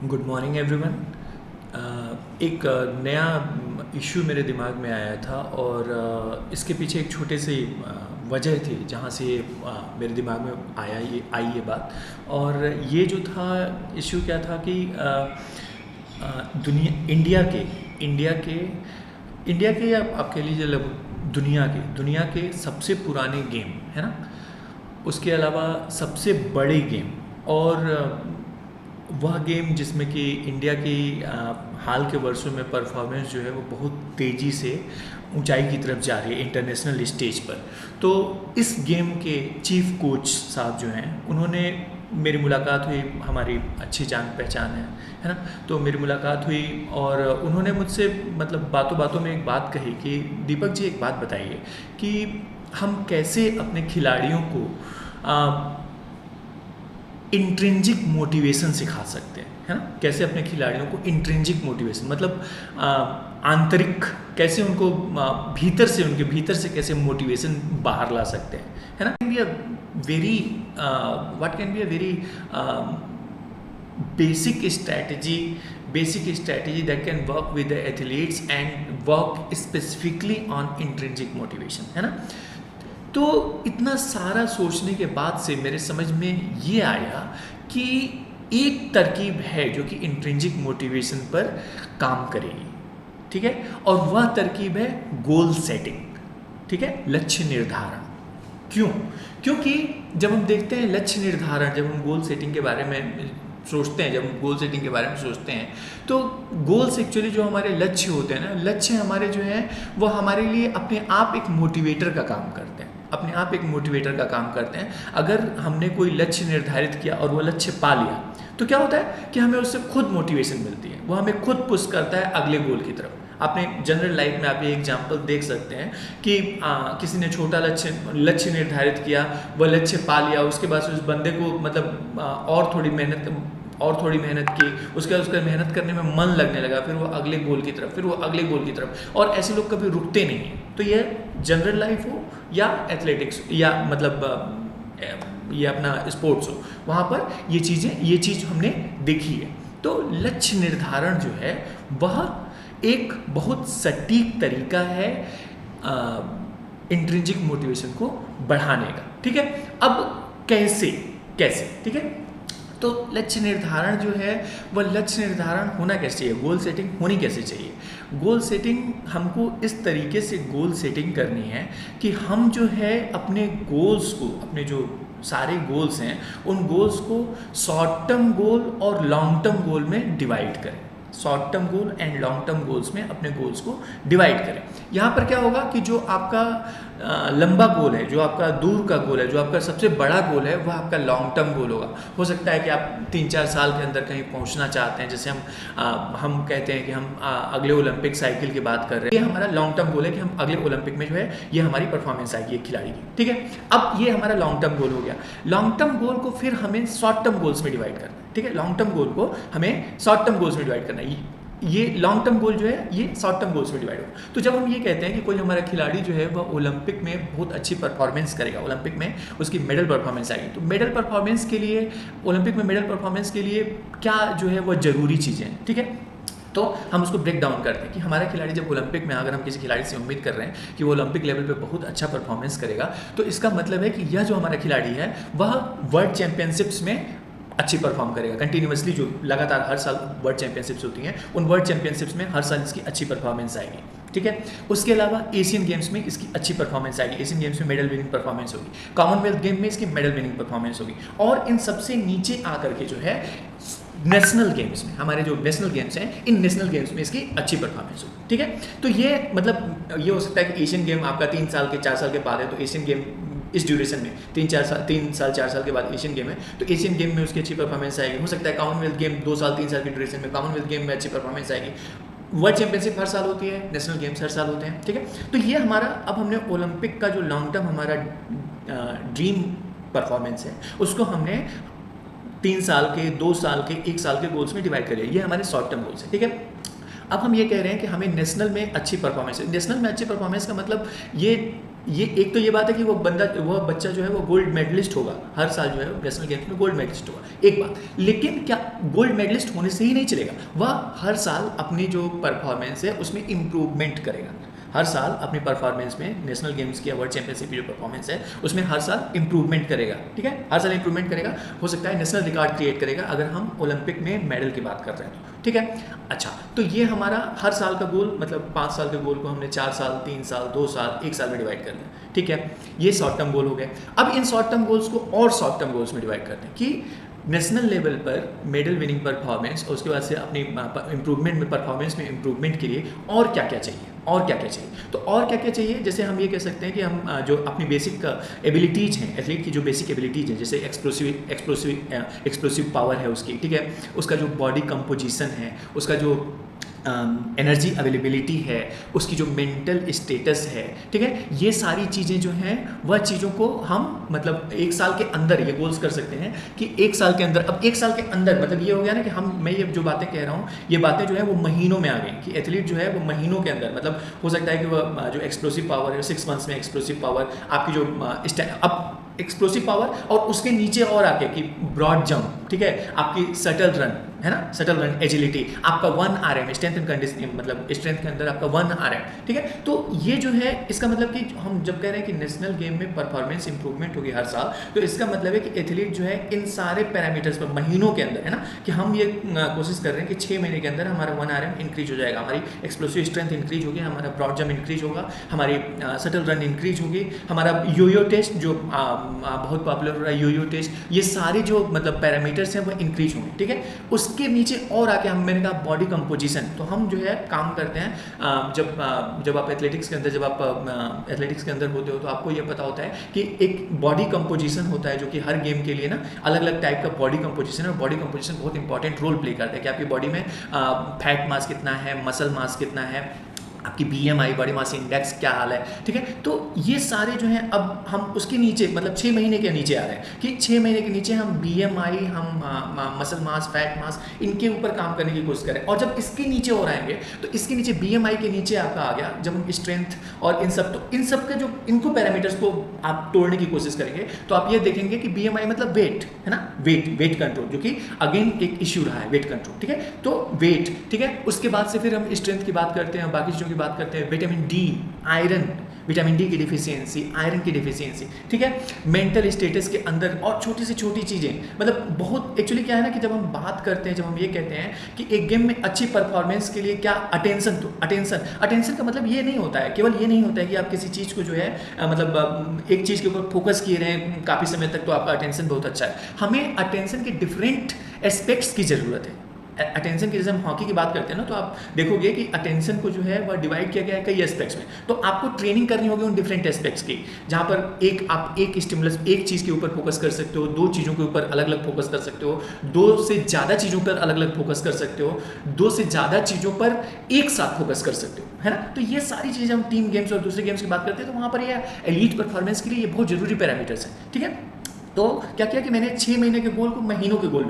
Good morning everyone. एक नया issue मेरे दिमाग में आया था और इसके पीछे एक छोटे से वजह थी जहाँ से मेरे दिमाग में आई ये बात। और ये जो था इशू क्या था कि दुनिया इंडिया के आप कह लीजिए दुनिया के सबसे पुराने गेम है ना, उसके अलावा सबसे बड़े गेम और वह गेम जिसमें कि इंडिया की हाल के वर्षों में परफॉर्मेंस जो है वो बहुत तेज़ी से ऊंचाई की तरफ जा रही है इंटरनेशनल स्टेज पर। तो इस गेम के चीफ कोच साहब जो हैं उन्होंने मेरी मुलाकात हुई, हमारी अच्छी जान पहचान है ना। तो मेरी मुलाकात हुई और उन्होंने मुझसे मतलब बातों बातों में एक बात कही कि दीपक जी एक बात बताइए कि हम कैसे अपने खिलाड़ियों को इंट्रिंजिक मोटिवेशन सिखा सकते हैं, है ना। कैसे अपने खिलाड़ियों को इंट्रिंजिक मोटिवेशन मतलब आंतरिक, कैसे उनको उनके भीतर से कैसे मोटिवेशन बाहर ला सकते हैं, है ना। What can be a very basic strategy that can work with the athletes and work specifically on intrinsic motivation, है ना। तो इतना सारा सोचने के बाद से मेरे समझ में ये आया कि एक तरकीब है जो कि इंट्रिंजिक मोटिवेशन पर काम करेगी, ठीक है। और वह तरकीब है गोल सेटिंग, ठीक है, लक्ष्य निर्धारण। क्यों? क्योंकि जब हम देखते हैं लक्ष्य निर्धारण, जब हम गोल सेटिंग के बारे में सोचते हैं, जब हम गोल सेटिंग के बारे में सोचते हैं तो गोल्स एक्चुअली जो हमारे लक्ष्य होते हैं ना, लक्ष्य हमारे जो हैं वो हमारे लिए अपने आप एक मोटिवेटर का काम करते हैं, अपने आप एक मोटिवेटर का काम करते हैं। अगर हमने कोई लक्ष्य निर्धारित किया और वो लक्ष्य पा लिया तो क्या होता है कि हमें उससे खुद मोटिवेशन मिलती है, वो हमें खुद पुश करता है अगले गोल की तरफ। आपने जनरल लाइफ में आप ये एग्जाम्पल देख सकते हैं कि किसी ने छोटा लक्ष्य निर्धारित किया, वह लक्ष्य पा लिया, उसके बाद उस बंदे को मतलब और थोड़ी मेहनत की, उसके बाद उसका मेहनत करने में मन लगने लगा, फिर वो अगले गोल की तरफ, और ऐसे लोग कभी रुकते नहीं हैं। तो ये जनरल लाइफ हो या एथलेटिक्स या मतलब ये अपना स्पोर्ट्स हो, वहाँ पर ये चीज़ हमने देखी है। तो लक्ष्य निर्धारण जो है वह एक बहुत सटीक तरीका है इंट्रिंजिक मोटिवेशन को बढ़ाने का, ठीक है। अब कैसे, ठीक है। तो लक्ष्य निर्धारण जो है वह लक्ष्य निर्धारण होना कैसे चाहिए, गोल सेटिंग होनी कैसे चाहिए। गोल सेटिंग हमको इस तरीके से गोल सेटिंग करनी है कि हम जो है अपने गोल्स को, अपने जो सारे गोल्स हैं उन गोल्स को शॉर्ट टर्म गोल और लॉन्ग टर्म गोल में डिवाइड करें, short term goal and long term goals में अपने गोल्स को डिवाइड करें। यहाँ पर क्या होगा कि जो आपका लंबा गोल है, जो आपका दूर का गोल है, जो आपका सबसे बड़ा गोल है, वह आपका लॉन्ग टर्म गोल होगा। हो सकता है कि आप 3-4 साल के अंदर कहीं पहुँचना चाहते हैं, जैसे हम कहते हैं कि हम अगले ओलंपिक साइकिल की बात कर रहे हैं, ये हमारा लॉन्ग टर्म गोल है कि हम अगले ओलंपिक में जो है ये हमारी परफॉर्मेंस आएगी एक खिलाड़ी की, ठीक है। अब ये हमारा लॉन्ग टर्म गोल हो गया। लॉन्ग टर्म गोल को फिर हमें शॉर्ट टर्म गोल्स में डिवाइड करना है, ठीक है। लॉन्ग टर्म गोल को हमें शॉर्ट टर्म गोल्स में डिवाइड करना है। ये लॉन्ग टर्म गोल जो है ये शॉर्ट टर्म गोल्स में डिवाइड होगा। तो जब हम ये कहते हैं कि कोई हमारा खिलाड़ी जो है वह ओलंपिक में बहुत अच्छी परफॉर्मेंस करेगा, ओलंपिक में उसकी मेडल परफॉर्मेंस आएगी, तो मेडल परफॉर्मेंस के लिए, ओलंपिक में मेडल परफॉर्मेंस के लिए क्या जो है वह ज़रूरी चीज़ें हैं, ठीक है। तो हम उसको ब्रेक डाउन करते हैं कि हमारा खिलाड़ी जब ओलंपिक में, अगर हम किसी खिलाड़ी से उम्मीद कर रहे हैं कि वो ओलंपिक लेवल पे बहुत अच्छा परफॉर्मेंस करेगा, तो इसका मतलब है कि यह जो हमारा खिलाड़ी है वह वर्ल्ड चैंपियनशिप्स में अच्छी परफॉर्म करेगा कंटिन्यूसली। जो लगातार हर साल वर्ल्ड चैंपियनशिप्स होती हैं, उन वर्ल्ड चैंपियनशिप्स में हर साल इसकी अच्छी परफॉर्मेंस आएगी, ठीक है। उसके अलावा एशियन गेम्स में इसकी अच्छी परफॉर्मेंस आएगी, एशियन गेम्स में मेडल विनिंग परफॉर्मेंस होगी, कॉमनवेल्थ गेम में इसकी मेडल विनिंग परफॉर्मेंस होगी, और इन सबसे नीचे आकर के जो है नेशनल गेम्स में, हमारे जो नेशनल गेम्स हैं, इन नेशनल गेम्स में इसकी अच्छी परफॉर्मेंस होगी, ठीक है। तो ये मतलब ये हो सकता है कि एशियन गेम आपका 3 साल के 4 साल के बाद है, तो एशियन गेम इस ड्यूरेशन में 3 साल 4 साल के बाद एशियन गेम है, तो एशियन गेम में उसकी अच्छी परफॉर्मेंस आएगी। हो सकता है कॉमनवेल्थ गेम 2 साल 3 साल की ड्यूरेशन में कॉमनवेल्थ गेम में अच्छी परफॉर्मेंस आएगी। वर्ल्ड चैंपियनशिप हर साल होती है, नेशनल गेम्स हर साल होते हैं, ठीक है। तो ये हमारा, अब हमने ओलंपिक का जो लॉन्ग टर्म हमारा ड्रीम परफॉर्मेंस है उसको हमने 3 साल के, 2 साल के, 1 साल के गोल्स में डिवाइड करिए, ये हमारे शॉर्ट टर्म गोल्स है, ठीक है। अब हम ये कह रहे हैं कि हमें नेशनल में अच्छी परफॉर्मेंस है। नेशनल में अच्छी परफॉर्मेंस का मतलब ये ये एक तो ये बात है कि वह बच्चा जो है वो गोल्ड मेडलिस्ट होगा, हर साल जो है नेशनल गेम्स में गोल्ड मेडलिस्ट होगा, एक बात। लेकिन क्या गोल्ड मेडलिस्ट होने से ही नहीं चलेगा, वह हर साल अपनी जो परफॉर्मेंस है उसमें इम्प्रूवमेंट करेगा। हर साल अपनी परफॉर्मेंस में नेशनल गेम्स की वर्ल्ड चैंपियनशिप की जो परफॉर्मेंस है उसमें हर साल इंप्रूवमेंट करेगा, ठीक है, हर साल इंप्रूवमेंट करेगा। हो सकता है नेशनल रिकॉर्ड क्रिएट करेगा अगर हम ओलंपिक में मेडल की बात कर रहे हैं तो, ठीक है। अच्छा, तो ये हमारा हर साल का गोल, मतलब 5 साल के गोल को हमने 4 साल, 3 साल, 2 साल, 1 साल में डिवाइड कर दिया, ठीक है। ये शॉर्ट टर्म गोल हो गए। अब इन शॉर्ट टर्म गोल्स को और शॉर्ट टर्म गोल्स में डिवाइड करते हैं कि नेशनल लेवल पर मेडल विनिंग परफॉर्मेंस और उसके बाद से अपनी इम्प्रूवमेंट में, परफॉर्मेंस में इम्प्रूवमेंट के लिए और क्या क्या चाहिए, और क्या क्या चाहिए। तो और क्या क्या चाहिए, जैसे हम ये कह सकते हैं कि हम जो अपनी बेसिक एबिलिटीज़ हैं, एथलीट की जो बेसिक एबिलिटीज़ हैं, जैसे एक्सप्लोसिव पावर है उसकी, ठीक है, उसका जो बॉडी कंपोजिशन है, उसका जो एनर्जी अवेलेबिलिटी है, उसकी जो मेंटल स्टेटस है, ठीक है, ये सारी चीज़ें जो हैं वह चीज़ों को हम मतलब 1 साल के अंदर ये गोल्स कर सकते हैं कि 1 साल के अंदर। अब 1 साल के अंदर मतलब ये हो गया ना कि मैं ये जो बातें कह रहा हूँ, ये बातें जो है वो महीनों में आ गई कि एथलीट जो है वो महीनों के अंदर, मतलब हो सकता है कि वह जो एक्सप्लोसिव पावर है 6 मंथ्स में एक्सप्लोसिव पावर, आपकी जो अब एक्सप्लोसिव पावर और उसके नीचे और आके कि ब्रॉड जंप, ठीक है, आपकी सटल रन है ना, सटल रन, एजिलिटी, आपका 1 RM स्ट्रेंथ एंड कंडीशनिंग, मतलब स्ट्रेंथ के अंदर आपका 1 RM, ठीक है। तो ये जो है इसका मतलब कि हम जब कह रहे हैं कि नेशनल गेम में परफॉर्मेंस इंप्रूवमेंट होगी हर साल, तो इसका मतलब है कि एथलीट जो है इन सारे पैरामीटर्स पर महीनों के अंदर, है ना, कि हम ये कोशिश कर रहे हैं कि 6 महीने के अंदर हमारा 1 RM इंक्रीज हो जाएगा, हमारी एक्सप्लोसिव स्ट्रेंथ इंक्रीज होगी, हमारा ब्रॉड जंप इंक्रीज होगा, हमारी सटल रन इंक्रीज होगी, हमारा योयो टेस्ट जो बहुत पॉपुलर हो रहा है, योयो टेस्ट, ये सारे जो मतलब पैरामीटर्स हैं वो इंक्रीज होंगे, ठीक है। उसके नीचे और आके हम, मैंने कहा बॉडी कंपोजिशन, तो हम जो है काम करते हैं जब आप एथलेटिक्स के अंदर, जब आप एथलेटिक्स के अंदर होते हो तो आपको ये पता होता है कि एक बॉडी कंपोजिशन होता है जो कि हर गेम के लिए ना अलग अलग टाइप का बॉडी कंपोजिशन है, और बॉडी कंपोजिशन बहुत इंपॉर्टेंट रोल प्ले करता है कि आपकी बॉडी में फैट मास कितना है, मसल मास कितना है, आपकी BMI बॉडी मास इंडेक्स क्या हाल है, ठीक है। तो ये सारे जो हैं अब हम उसके नीचे मतलब 6 महीने के नीचे आ रहे हैं कि 6 महीने के नीचे हम BMI, हम मसल मास, फैट मास, इनके ऊपर काम करने की कोशिश करें। और जब इसके नीचे और आएंगे तो इसके नीचे BMI के नीचे आपका आ गया, जब हम स्ट्रेंथ और इन सब के जो इनको पैरामीटर्स को आप तोड़ने की कोशिश करेंगे तो आप ये देखेंगे कि BMI मतलब वेट है ना, वेट कंट्रोल, जो कि अगेन एक इश्यू रहा है, वेट कंट्रोल, ठीक है। तो वेट, ठीक है, उसके बाद से फिर हम स्ट्रेंथ की बात करते हैं, बाकी चीज़ों की बात करते हैं, vitamin D, iron, vitamin D की डिफिशियंसी, आयरन की डिफिशियंसी, ठीक है, मेंटल स्टेटस के अंदर और छोटी से छोटी चीज़ें, मतलब बहुत एक्चुअली क्या है ना कि जब हम बात करते हैं, जब हम ये कहते हैं कि एक गेम में अच्छी परफॉर्मेंस के लिए क्या अटेंशन, तो अटेंशन का मतलब ये नहीं होता है, केवल ये नहीं होता है कि आप किसी चीज़ को जो है मतलब एक चीज़ के ऊपर फोकस किए रहें काफ़ी समय तक तो आपका अटेंशन बहुत अच्छा है। हमें अटेंशन के डिफरेंट एस्पेक्ट्स की ज़रूरत है। अटेंशन की, जैसे हम हॉकी की बात करते हैं ना, तो आप देखोगे कि अटेंशन को जो है वह डिवाइड किया गया है कई एस्पेक्ट्स में, तो आपको ट्रेनिंग करनी होगी उन डिफरेंट एस्पेक्ट्स की, जहाँ पर आप एक स्टिमुलस, एक चीज़ के ऊपर फोकस कर सकते हो, 2 चीज़ों के ऊपर अलग अलग फोकस कर सकते हो, 2 से ज़्यादा चीज़ों पर अलग अलग फोकस कर सकते हो, 2 से ज़्यादा चीज़ों पर एक साथ फोकस कर सकते हो, है ना। तो ये सारी चीज़ें हम टीम गेम्स और दूसरे गेम्स की बात करते हैं, तो वहाँ पर ये एलीट परफॉर्मेंस के लिए ये बहुत ज़रूरी पैरामीटर्स हैं, ठीक है। तो क्या किया कि मैंने 6 महीने के गोल को महीनों के गोल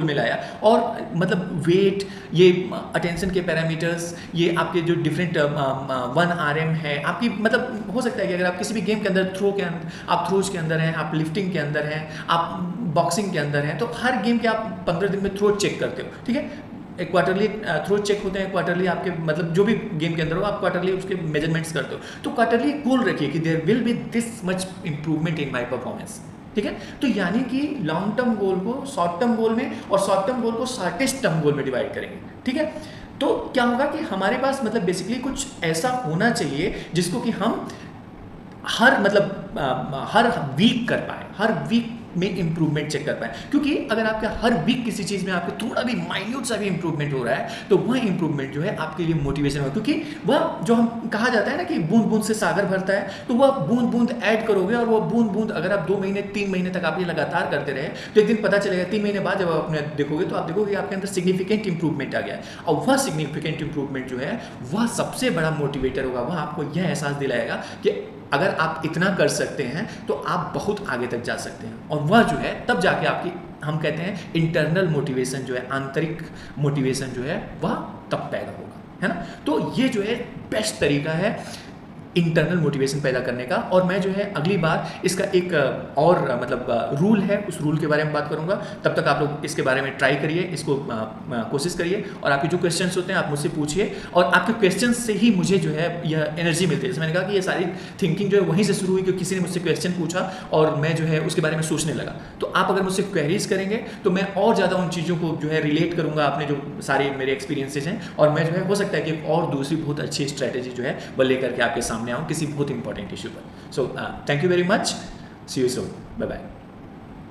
में लाया, और मतलब वेट, ये अटेंशन के पैरामीटर्स, ये आपके जो डिफरेंट 1 RM है आपकी, मतलब हो सकता है कि अगर आप किसी भी गेम के अंदर आप थ्रोज के अंदर हैं, आप लिफ्टिंग के अंदर हैं, आप बॉक्सिंग के अंदर हैं, तो हर गेम के आप 15 दिन में थ्रो चेक करते हो, ठीक है। एक क्वार्टरली थ्रो चेक होते हैं, क्वार्टरली आपके मतलब जो भी गेम के अंदर हो आप क्वार्टरली उसके मेजरमेंट्स करते हो, तो क्वार्टरली गोल रखिए कि there will be this much improvement in my performance, ठीक है। तो यानी कि लॉन्ग टर्म गोल को शॉर्ट टर्म गोल में और शॉर्ट टर्म गोल को शॉर्टेस्ट टर्म गोल में डिवाइड करेंगे, ठीक है। तो क्या होगा कि हमारे पास मतलब बेसिकली कुछ ऐसा होना चाहिए जिसको कि हम हर वीक कर पाए, हर वीक में इंप्रूवमेंट चेक कर पाए, क्योंकि अगर आपका हर वीक किसी चीज़ में आपके थोड़ा भी माइन्यूट सा भी इंप्रूवमेंट हो रहा है तो वह इंप्रूवमेंट जो है आपके लिए मोटिवेशन होगा, क्योंकि वह जो हम कहा जाता है ना कि बूंद बूंद से सागर भरता है, तो वह बूंद बूंद ऐड करोगे, और वह बूंद बूंद अगर आप 2 महीने 3 महीने तक आप ये लगातार करते रहे तो एक दिन पता चलेगा, 3 महीने बाद जब आप अपने देखोगे तो आप देखोगे आपके अंदर सिग्निफिकेंट इंप्रूवमेंट आ गया है, और वह सिग्निफिकेंट इंप्रूवमेंट जो है वह सबसे बड़ा मोटिवेटर होगा, वह आपको यह एहसास दिलाएगा कि अगर आप इतना कर सकते हैं तो आप बहुत आगे तक जा सकते हैं, और वह जो है तब जाके आपकी, हम कहते हैं इंटरनल मोटिवेशन जो है, आंतरिक मोटिवेशन जो है वह तब पैदा होगा, है ना। तो ये जो है बेस्ट तरीका है इंटरनल मोटिवेशन पैदा करने का। और मैं जो है अगली बार इसका एक और मतलब रूल है, उस रूल के बारे में बात करूंगा। तब तक आप लोग इसके बारे में ट्राई करिए, इसको कोशिश करिए, और आपके जो क्वेश्चंस होते हैं आप मुझसे पूछिए, और आपके क्वेश्चंस से ही मुझे जो है यह एनर्जी मिलती है। जैसे मैंने कहा कि ये सारी थिंकिंग जो है वहीं से शुरू हुई, क्योंकि किसी ने मुझसे क्वेश्चन पूछा और मैं जो है उसके बारे में सोचने लगा। तो आप अगर मुझसे क्वेरीज करेंगे तो मैं और ज़्यादा उन चीज़ों को जो है रिलेट करूंगा अपने जो सारे मेरे एक्सपीरियंसेस हैं, और मैं जो है हो सकता है कि और दूसरी बहुत अच्छी स्ट्रैटेजी जो है वो लेकर के आपके सामने आऊँ किसी बहुत इंपॉर्टेंट इशू पर। So thank you very much, see you soon, bye bye.